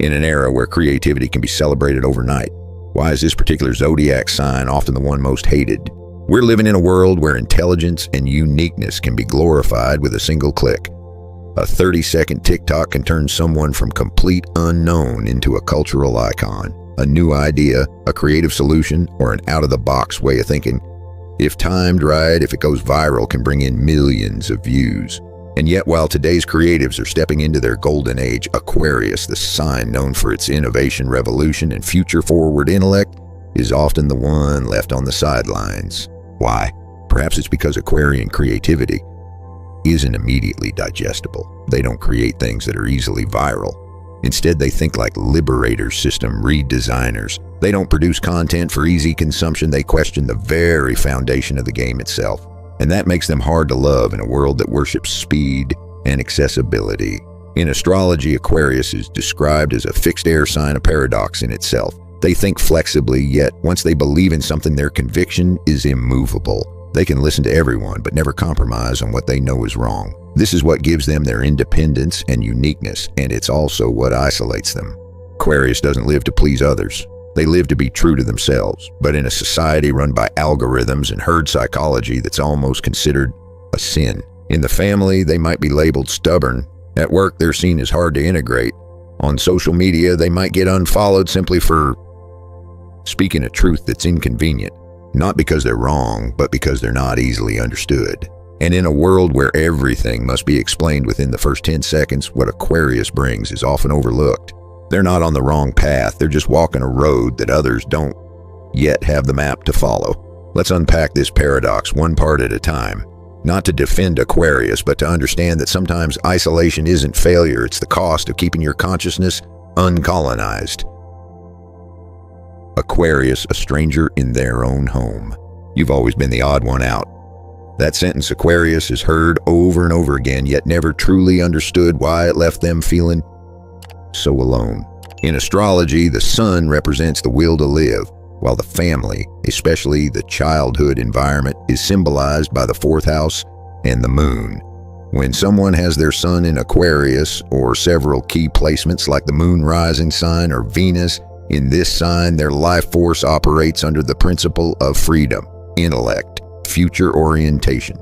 in an era where creativity can be celebrated overnight. Why is this particular zodiac sign often the one most hated? We're living in a world where intelligence and uniqueness can be glorified with a single click. A 30-second TikTok can turn someone from complete unknown into a cultural icon, a new idea, a creative solution, or an out-of-the-box way of thinking. If timed right, if it goes viral, can bring in millions of views. And yet, while today's creatives are stepping into their golden age, Aquarius, the sign known for its innovation, revolution, and future-forward intellect, is often the one left on the sidelines. Why? Perhaps it's because Aquarian creativity isn't immediately digestible. They don't create things that are easily viral. Instead, they think like liberators, system redesigners. They don't produce content for easy consumption. They question the very foundation of the game itself. And that makes them hard to love in a world that worships speed and accessibility. In astrology, Aquarius is described as a fixed air sign, a paradox in itself. They think flexibly, yet once they believe in something, their conviction is immovable. They can listen to everyone, but never compromise on what they know is wrong. This is what gives them their independence and uniqueness, and it's also what isolates them. Aquarius doesn't live to please others. They live to be true to themselves, but in a society run by algorithms and herd psychology, that's almost considered a sin. In the family, they might be labeled stubborn. At work, they're seen as hard to integrate. On social media, they might get unfollowed simply for speaking a truth that's inconvenient. Not because they're wrong, but because they're not easily understood. And in a world where everything must be explained within the first 10 seconds, what Aquarius brings is often overlooked. They're not on the wrong path, they're just walking a road that others don't yet have the map to follow. Let's unpack this paradox one part at a time. Not to defend Aquarius, but to understand that sometimes isolation isn't failure, it's the cost of keeping your consciousness uncolonized. Aquarius, a stranger in their own home. You've always been the odd one out. That sentence Aquarius is heard over and over again, yet never truly understood why it left them feeling so alone. In astrology, the sun represents the will to live, while the family, especially the childhood environment, is symbolized by the fourth house and the moon. When someone has their sun in Aquarius, or several key placements like the moon rising sign or Venus in this sign, their life force operates under the principle of freedom, intellect, future orientation.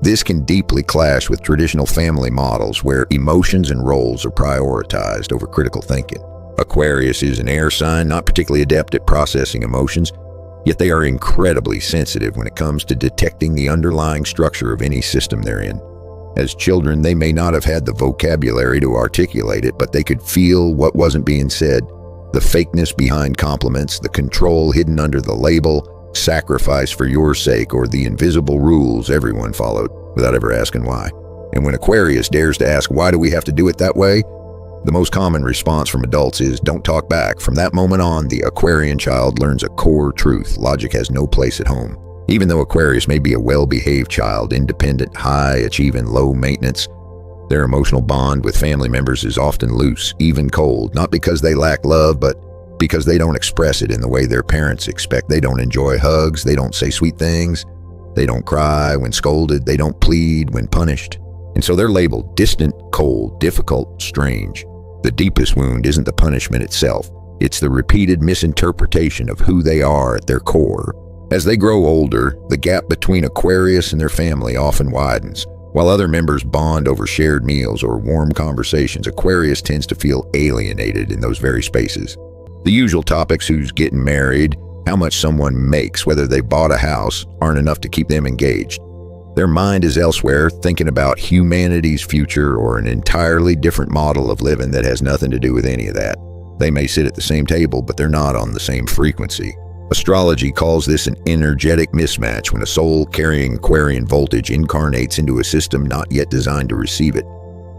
This can deeply clash with traditional family models where emotions and roles are prioritized over critical thinking. Aquarius is an air sign, not particularly adept at processing emotions, yet they are incredibly sensitive when it comes to detecting the underlying structure of any system they're in. As children, they may not have had the vocabulary to articulate it, but they could feel what wasn't being said, the fakeness behind compliments, the control hidden under the label, sacrifice for your sake, or the invisible rules everyone followed without ever asking why. And when Aquarius dares to ask, why do we have to do it that way? The most common response from adults is, don't talk back. From that moment on, the Aquarian child learns a core truth. Logic has no place at home. Even though Aquarius may be a well-behaved child, independent, high-achieving, low-maintenance, their emotional bond with family members is often loose, even cold, not because they lack love, but because they don't express it in the way their parents expect. They don't enjoy hugs, they don't say sweet things, they don't cry when scolded, they don't plead when punished. And so they're labeled distant, cold, difficult, strange. The deepest wound isn't the punishment itself, it's the repeated misinterpretation of who they are at their core. As they grow older, the gap between Aquarius and their family often widens. While other members bond over shared meals or warm conversations, Aquarius tends to feel alienated in those very spaces. The usual topics, who's getting married, how much someone makes, whether they bought a house, aren't enough to keep them engaged. Their mind is elsewhere, thinking about humanity's future or an entirely different model of living that has nothing to do with any of that. They may sit at the same table, but they're not on the same frequency. Astrology calls this an energetic mismatch, when a soul carrying Aquarian voltage incarnates into a system not yet designed to receive it.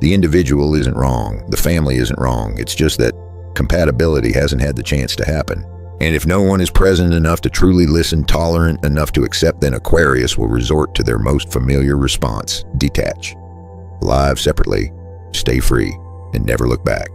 The individual isn't wrong, the family isn't wrong, it's just that compatibility hasn't had the chance to happen. And if no one is present enough to truly listen, tolerant enough to accept, then Aquarius will resort to their most familiar response: detach. Live separately, stay free, and never look back.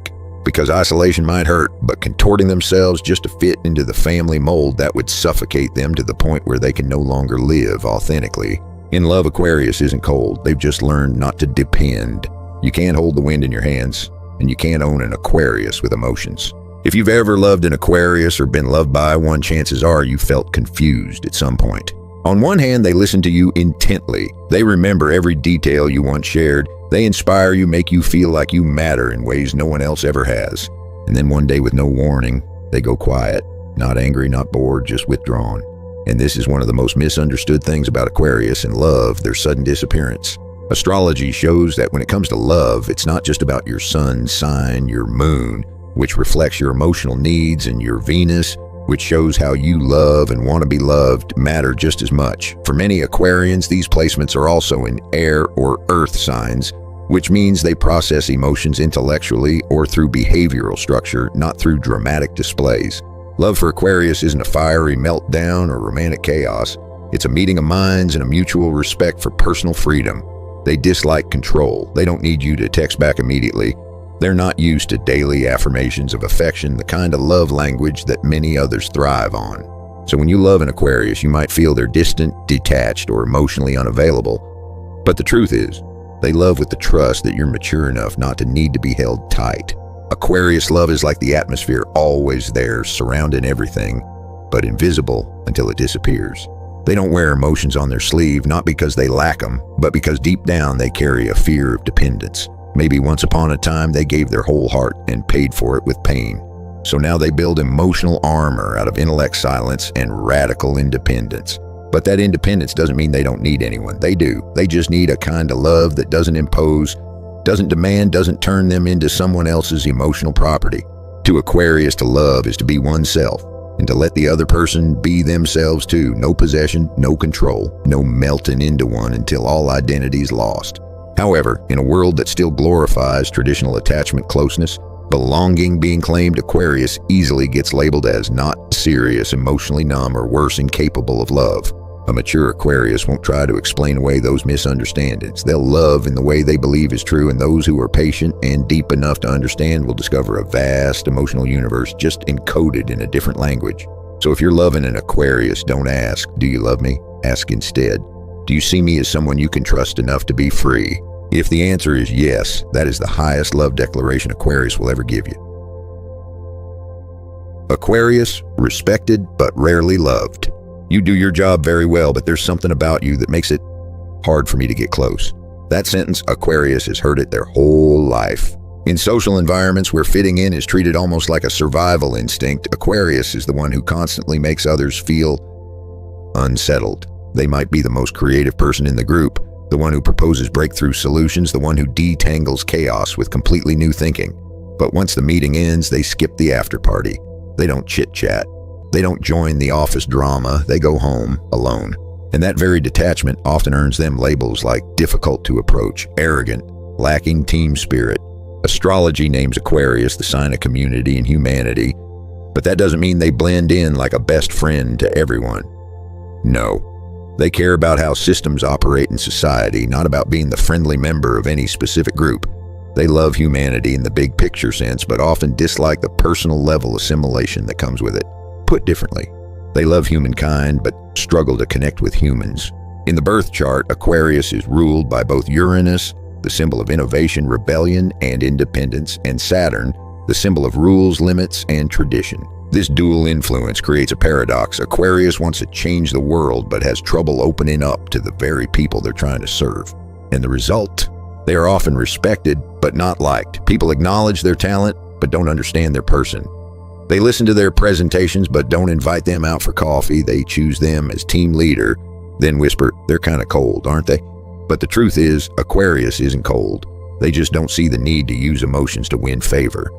Because isolation might hurt, but contorting themselves just to fit into the family mold, that would suffocate them to the point where they can no longer live authentically. In love, Aquarius isn't cold. They've just learned not to depend. You can't hold the wind in your hands. and you can't own an Aquarius with emotions. If you've ever loved an Aquarius or been loved by one, chances are you felt confused at some point. On one hand, they listen to you intently. They remember every detail you once shared. They inspire you, make you feel like you matter in ways no one else ever has. And then one day, with no warning, they go quiet. Not angry, not bored, just withdrawn. And this is one of the most misunderstood things about Aquarius and love, their sudden disappearance. Astrology shows that when it comes to love, it's not just about your sun sign, your moon, which reflects your emotional needs, and your Venus, which shows how you love and want to be loved, matter just as much. For many Aquarians, these placements are also in air or earth signs, which means they process emotions intellectually or through behavioral structure, not through dramatic displays. Love for Aquarius isn't a fiery meltdown or romantic chaos. It's a meeting of minds and a mutual respect for personal freedom. They dislike control. They don't need you to text back immediately. They're not used to daily affirmations of affection, the kind of love language that many others thrive on. So when you love an Aquarius, you might feel they're distant, detached, or emotionally unavailable. But the truth is, they love with the trust that you're mature enough not to need to be held tight. Aquarius love is like the atmosphere, always there, surrounding everything, but invisible until it disappears. They don't wear emotions on their sleeve, not because they lack them, but because deep down they carry a fear of dependence. Maybe once upon a time they gave their whole heart and paid for it with pain. So now they build emotional armor out of intellect silence and radical independence. But that independence doesn't mean they don't need anyone. They do. They just need a kind of love that doesn't impose, doesn't demand, doesn't turn them into someone else's emotional property. To Aquarius, to love is to be oneself and to let the other person be themselves too. No possession, no control, no melting into one until all identity is lost. However, in a world that still glorifies traditional attachment closeness, belonging being claimed, Aquarius easily gets labeled as not serious, emotionally numb, or worse, incapable of love. A mature Aquarius won't try to explain away those misunderstandings. They'll love in the way they believe is true, and those who are patient and deep enough to understand will discover a vast emotional universe just encoded in a different language. So if you're loving an Aquarius, don't ask, "Do you love me?" Ask instead, "Do you see me as someone you can trust enough to be free?" If the answer is yes, that is the highest love declaration Aquarius will ever give you. Aquarius, respected but rarely loved. You do your job very well, but there's something about you that makes it hard for me to get close. That sentence, Aquarius has heard it their whole life. In social environments where fitting in is treated almost like a survival instinct, Aquarius is the one who constantly makes others feel unsettled. They might be the most creative person in the group, the one who proposes breakthrough solutions, the one who detangles chaos with completely new thinking. But once the meeting ends, they skip the after party. They don't chit-chat. They don't join the office drama. They go home alone. And that very detachment often earns them labels like difficult to approach, arrogant, lacking team spirit. Astrology names Aquarius the sign of community and humanity, but that doesn't mean they blend in like a best friend to everyone. No. They care about how systems operate in society, not about being the friendly member of any specific group. They love humanity in the big picture sense, but often dislike the personal level assimilation that comes with it. Put differently, they love humankind, but struggle to connect with humans. In the birth chart, Aquarius is ruled by both Uranus, the symbol of innovation, rebellion, and independence, and Saturn, the symbol of rules, limits, and tradition. This dual influence creates a paradox. Aquarius wants to change the world, but has trouble opening up to the very people they're trying to serve. And the result? They are often respected, but not liked. People acknowledge their talent, but don't understand their person. They listen to their presentations, but don't invite them out for coffee. They choose them as team leader, then whisper, "They're kind of cold, aren't they?" But the truth is, Aquarius isn't cold. They just don't see the need to use emotions to win favor.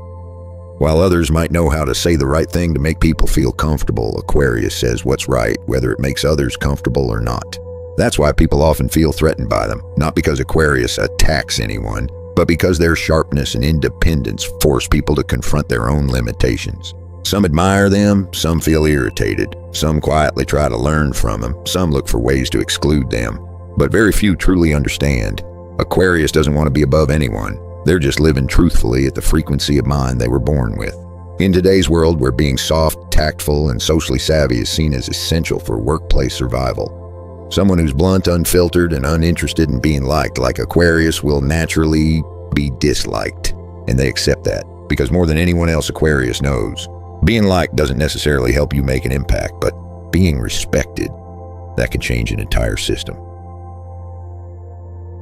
While others might know how to say the right thing to make people feel comfortable, Aquarius says what's right, whether it makes others comfortable or not. That's why people often feel threatened by them, not because Aquarius attacks anyone, but because their sharpness and independence force people to confront their own limitations. Some admire them, some feel irritated, some quietly try to learn from them, some look for ways to exclude them, but very few truly understand. Aquarius doesn't want to be above anyone. They're just living truthfully at the frequency of mind they were born with. In today's world where being soft, tactful, and socially savvy is seen as essential for workplace survival, someone who's blunt, unfiltered, and uninterested in being liked like Aquarius will naturally be disliked. and they accept that, because more than anyone else, Aquarius knows. Being liked doesn't necessarily help you make an impact, but being respected, that can change an entire system.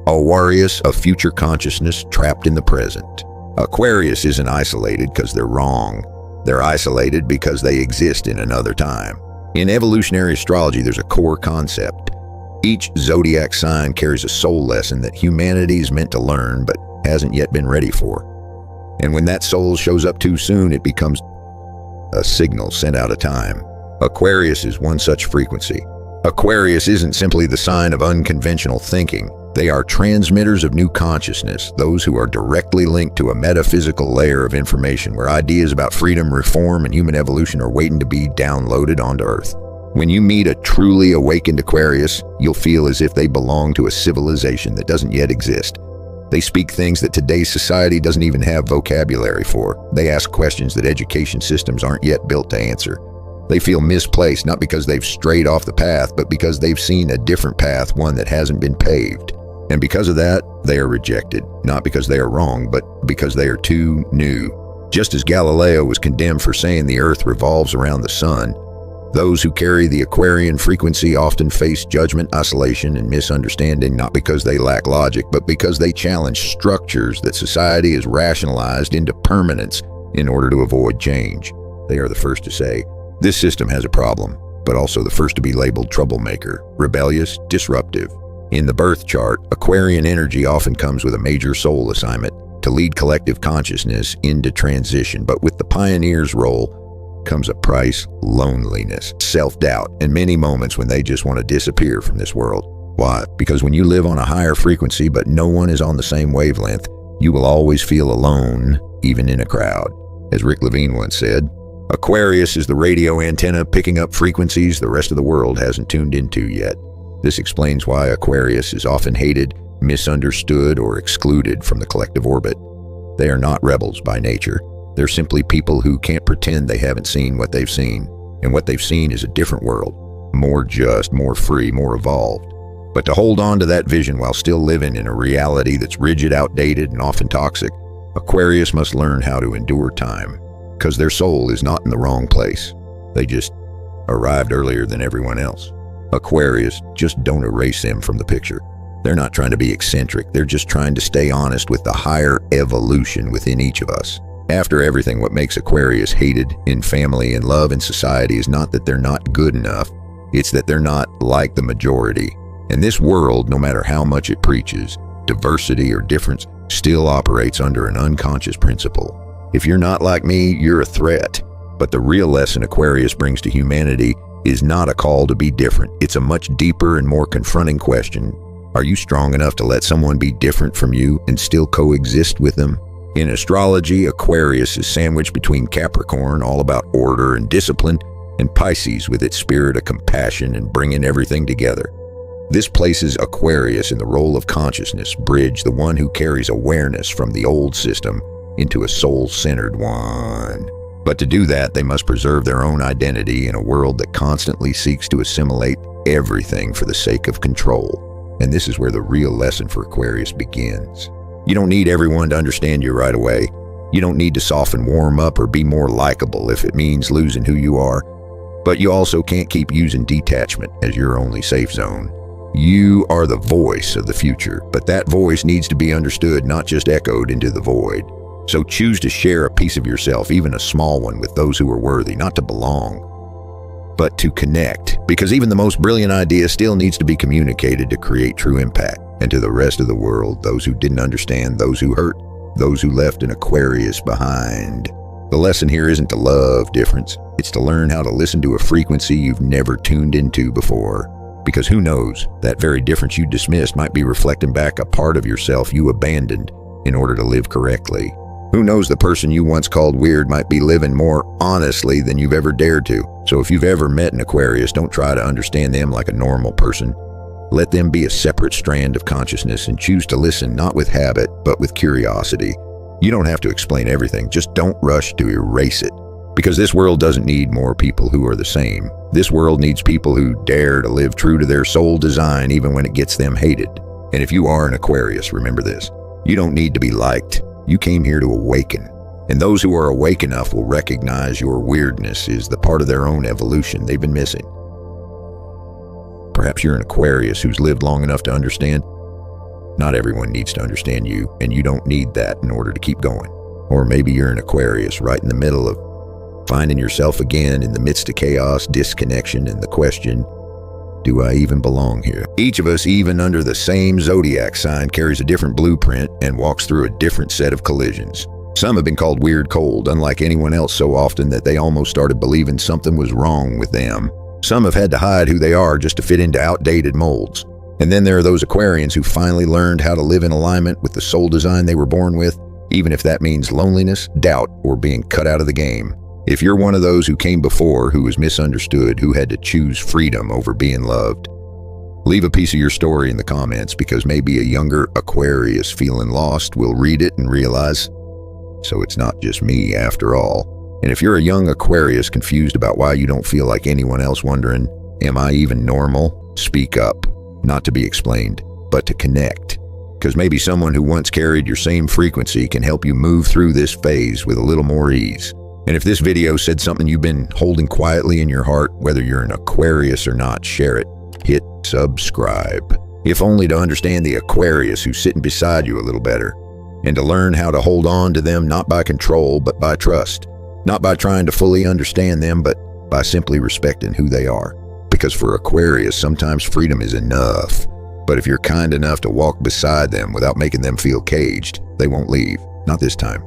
Aquarius, a future consciousness trapped in the present. Aquarius isn't isolated because they're wrong. They're isolated because they exist in another time. In evolutionary astrology, there's a core concept. Each zodiac sign carries a soul lesson that humanity is meant to learn but hasn't yet been ready for. And when that soul shows up too soon, it becomes a signal sent out of time. Aquarius is one such frequency. Aquarius isn't simply the sign of unconventional thinking. They are transmitters of new consciousness, those who are directly linked to a metaphysical layer of information where ideas about freedom, reform, and human evolution are waiting to be downloaded onto Earth. When you meet a truly awakened Aquarius, you'll feel as if they belong to a civilization that doesn't yet exist. They speak things that today's society doesn't even have vocabulary for. They ask questions that education systems aren't yet built to answer. They feel misplaced, not because they've strayed off the path, but because they've seen a different path, one that hasn't been paved. And because of that, they are rejected, not because they are wrong, but because they are too new. Just as Galileo was condemned for saying the Earth revolves around the sun, those who carry the Aquarian frequency often face judgment, isolation, and misunderstanding, not because they lack logic, but because they challenge structures that society has rationalized into permanence in order to avoid change. They are the first to say, this system has a problem, but also the first to be labeled troublemaker, rebellious, disruptive. In the birth chart, Aquarian energy often comes with a major soul assignment to lead collective consciousness into transition, but with the pioneer's role comes a price: loneliness, self-doubt, and many moments when they just want to disappear from this world. Why? Because when you live on a higher frequency but no one is on the same wavelength, you will always feel alone, even in a crowd. As Rick Levine once said, Aquarius is the radio antenna picking up frequencies the rest of the world hasn't tuned into yet. This explains why Aquarius is often hated, misunderstood, or excluded from the collective orbit. They are not rebels by nature. They're simply people who can't pretend they haven't seen what they've seen. And what they've seen is a different world, more just, more free, more evolved. But to hold on to that vision while still living in a reality that's rigid, outdated, and often toxic, Aquarius must learn how to endure time, because their soul is not in the wrong place. They just arrived earlier than everyone else. Aquarius, just don't erase them from the picture. They're not trying to be eccentric. They're just trying to stay honest with the higher evolution within each of us. After everything, what makes Aquarius hated in family and love and society is not that they're not good enough. It's that they're not like the majority. And this world, no matter how much it preaches, diversity or difference, still operates under an unconscious principle. If you're not like me, you're a threat. But the real lesson Aquarius brings to humanity is not a call to be different. It's a much deeper and more confronting question. Are you strong enough to let someone be different from you and still coexist with them? In astrology, Aquarius is sandwiched between Capricorn, all about order and discipline, and Pisces with its spirit of compassion and bringing everything together. This places Aquarius in the role of consciousness bridge, the one who carries awareness from the old system into a soul-centered one. But to do that, they must preserve their own identity in a world that constantly seeks to assimilate everything for the sake of control. And this is where the real lesson for Aquarius begins. You don't need everyone to understand you right away. You don't need to soften, warm up, or be more likable if it means losing who you are. But you also can't keep using detachment as your only safe zone. You are the voice of the future, but that voice needs to be understood, not just echoed into the void. So choose to share a piece of yourself, even a small one, with those who are worthy, not to belong, but to connect. Because even the most brilliant idea still needs to be communicated to create true impact. And to the rest of the world, those who didn't understand, those who hurt, those who left an Aquarius behind. The lesson here isn't to love difference. It's to learn how to listen to a frequency you've never tuned into before. Because who knows, that very difference you dismissed might be reflecting back a part of yourself you abandoned in order to live correctly. Who knows, the person you once called weird might be living more honestly than you've ever dared to. So if you've ever met an Aquarius, don't try to understand them like a normal person. Let them be a separate strand of consciousness and choose to listen not with habit, but with curiosity. You don't have to explain everything, just don't rush to erase it. Because this world doesn't need more people who are the same. This world needs people who dare to live true to their soul design even when it gets them hated. And if you are an Aquarius, remember this. You don't need to be liked. You came here to awaken. And those who are awake enough will recognize your weirdness is the part of their own evolution they've been missing. Perhaps you're an Aquarius who's lived long enough to understand. Not everyone needs to understand you, and you don't need that in order to keep going. Or maybe you're an Aquarius right in the middle of finding yourself again in the midst of chaos, disconnection, and the question, do I even belong here? Each of us, even under the same Zodiac sign, carries a different blueprint and walks through a different set of collisions. Some have been called weird cold, unlike anyone else so often that they almost started believing something was wrong with them. Some have had to hide who they are just to fit into outdated molds. And then there are those Aquarians who finally learned how to live in alignment with the soul design they were born with, even if that means loneliness, doubt, or being cut out of the game. If you're one of those who came before, who was misunderstood, who had to choose freedom over being loved, leave a piece of your story in the comments, because maybe a younger Aquarius feeling lost will read it and realize, so it's not just me after all. And if you're a young Aquarius confused about why you don't feel like anyone else, wondering, am I even normal? Speak up. Not to be explained, but to connect. Because maybe someone who once carried your same frequency can help you move through this phase with a little more ease. And if this video said something you've been holding quietly in your heart, whether you're an Aquarius or not, share it. Hit subscribe. If only to understand the Aquarius who's sitting beside you a little better. And to learn how to hold on to them not by control, but by trust. Not by trying to fully understand them, but by simply respecting who they are. Because for Aquarius, sometimes freedom is enough. But if you're kind enough to walk beside them without making them feel caged, they won't leave. Not this time.